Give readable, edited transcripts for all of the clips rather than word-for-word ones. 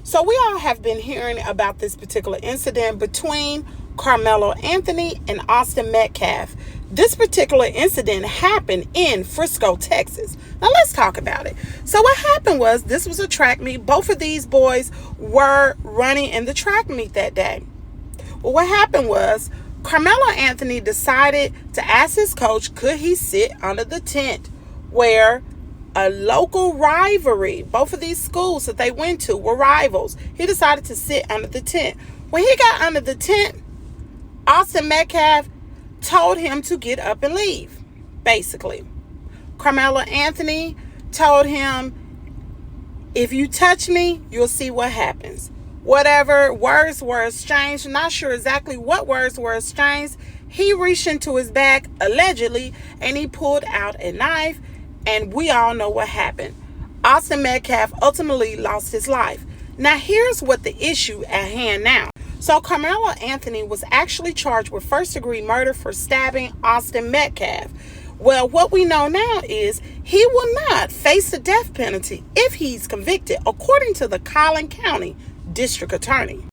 So we all have been hearing about this particular incident between Karmelo Anthony and Austin Metcalf. This particular incident happened in Frisco, Texas. Now let's talk about it. So what happened was, this was a track meet. Both of these boys were running in the track meet that day. Well, what happened was, Karmelo Anthony decided to ask his coach, could he sit under the tent where a local rivalry, both of these schools that they went to were rivals. He decided to sit under the tent. When he got under the tent, Austin Metcalf told him to get up and leave, basically. Karmelo Anthony told him, if you touch me, you'll see what happens. Whatever words were exchanged, not sure exactly what words were exchanged, he reached into his bag, allegedly, and he pulled out a knife, and we all know what happened. Austin Metcalf ultimately lost his life. Now, here's what the issue at hand now. So, Karmelo Anthony was actually charged with first-degree murder for stabbing Austin Metcalf. Well, what we know now is he will not face the death penalty if he's convicted, according to the Collin County District Attorney.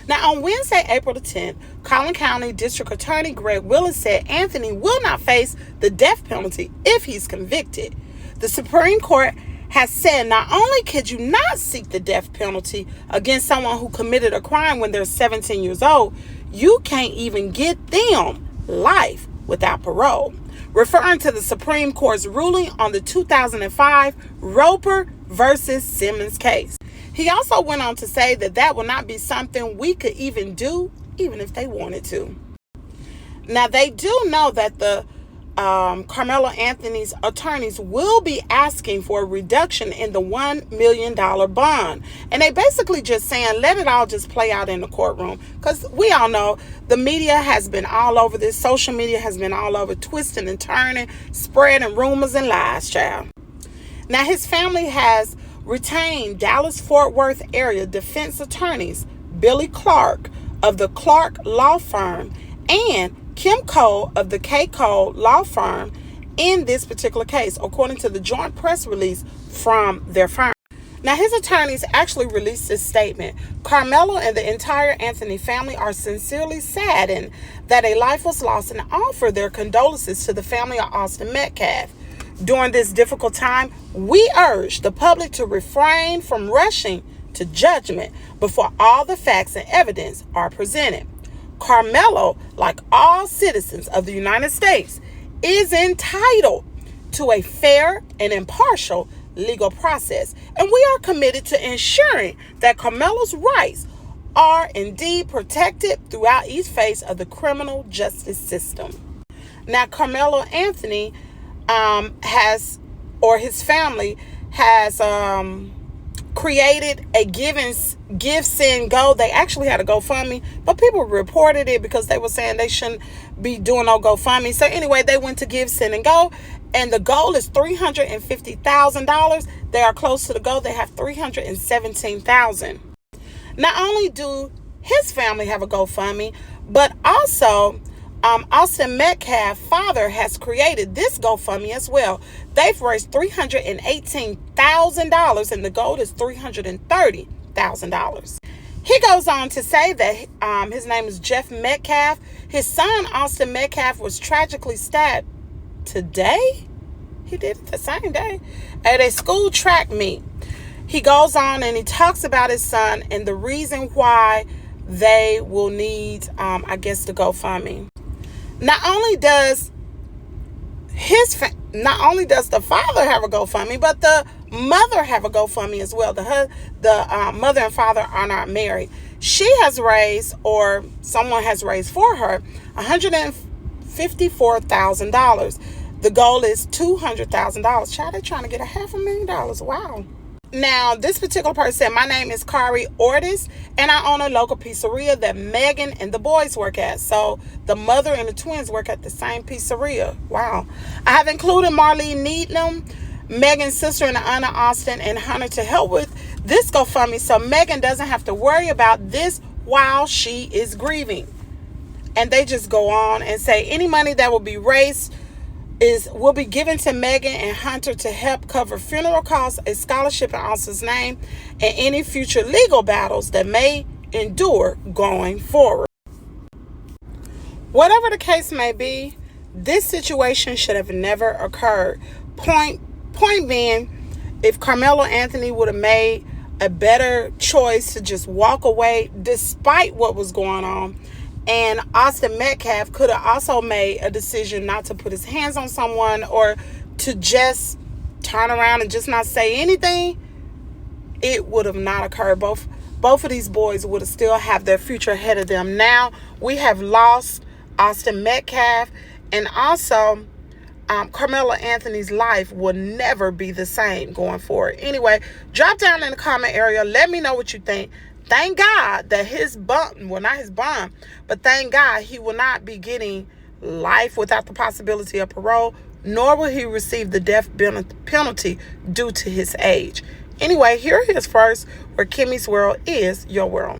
Now, on Wednesday, April the 10th, Collin County District Attorney Greg Willis said Anthony will not face the death penalty if he's convicted. The Supreme Court has said not only could you not seek the death penalty against someone who committed a crime when they're 17 years old, you can't even get them life without parole. Referring to the Supreme Court's ruling on the 2005 Roper versus Simmons case. He also went on to say that that will not be something we could even do, even if they wanted to. Now, they do know that the Karmelo Anthony's attorneys will be asking for a reduction in the $1 million bond. And they basically just saying, let it all just play out in the courtroom. Because we all know the media has been all over this. Social media has been all over, twisting and turning, spreading rumors and lies, child. Now, his family has retained Dallas-Fort Worth area defense attorneys Billy Clark of the Clark Law Firm and Kim Cole of the K. Cole Law Firm in this particular case, according to the joint press release from their firm. Now, his attorneys actually released this statement. Karmelo and the entire Anthony family are sincerely saddened that a life was lost and offer their condolences to the family of Austin Metcalf. During this difficult time, we urge the public to refrain from rushing to judgment before all the facts and evidence are presented. Karmelo, like all citizens of the United States, is entitled to a fair and impartial legal process, and we are committed to ensuring that Karmelo's rights are indeed protected throughout each phase of the criminal justice system. Now, Karmelo Anthony his family has created a give, send, go. They actually had a GoFundMe, but people reported it because they were saying they shouldn't be doing no GoFundMe. So anyway, they went to give, send, and go, and the goal is $350,000. They are close to the goal. They have $317,000. Not only do his family have a GoFundMe, but also Austin Metcalf's father has created this GoFundMe as well. They've raised $318,000 and the goal is $330,000. He goes on to say that his name is Jeff Metcalf. His son, Austin Metcalf, was tragically stabbed today. He did it the same day at a school track meet. He goes on and he talks about his son and the reason why they will need, the GoFundMe. Not only does the father have a GoFundMe, but the mother have a GoFundMe as well. The mother and father are not married. She has raised, or someone has raised for her, $154,000. The goal is $200,000. Child, they're trying to get $500,000. Wow. Now, this particular person said, my name is Kari Ortiz, and I own a local pizzeria that Megan and the boys work at. So the mother and the twins work at the same pizzeria. Wow. I have included Marlene Needham, Megan's sister, and Anna Austin and Hunter to help with this GoFundMe so Megan doesn't have to worry about this while she is grieving. And they just go on and say any money that will be raised will be given to Megan and Hunter to help cover funeral costs, a scholarship in Austin's name, and any future legal battles that may endure going forward. Whatever the case may be, this situation should have never occurred. Point being, if Karmelo Anthony would have made a better choice to just walk away despite what was going on, and Austin Metcalf could have also made a decision not to put his hands on someone or to just turn around and just not say anything, it would have not occurred. Both of these boys would have still have their future ahead of them. Now we have lost Austin Metcalf, and also Carmelo Anthony's life will never be the same going forward. Anyway, drop down in the comment area. Let me know what you think. Thank God that his bond, well, not his bond, but thank God he will not be getting life without the possibility of parole, nor will he receive the death penalty due to his age. Anyway, here it is first, where Kimmy's world is your world.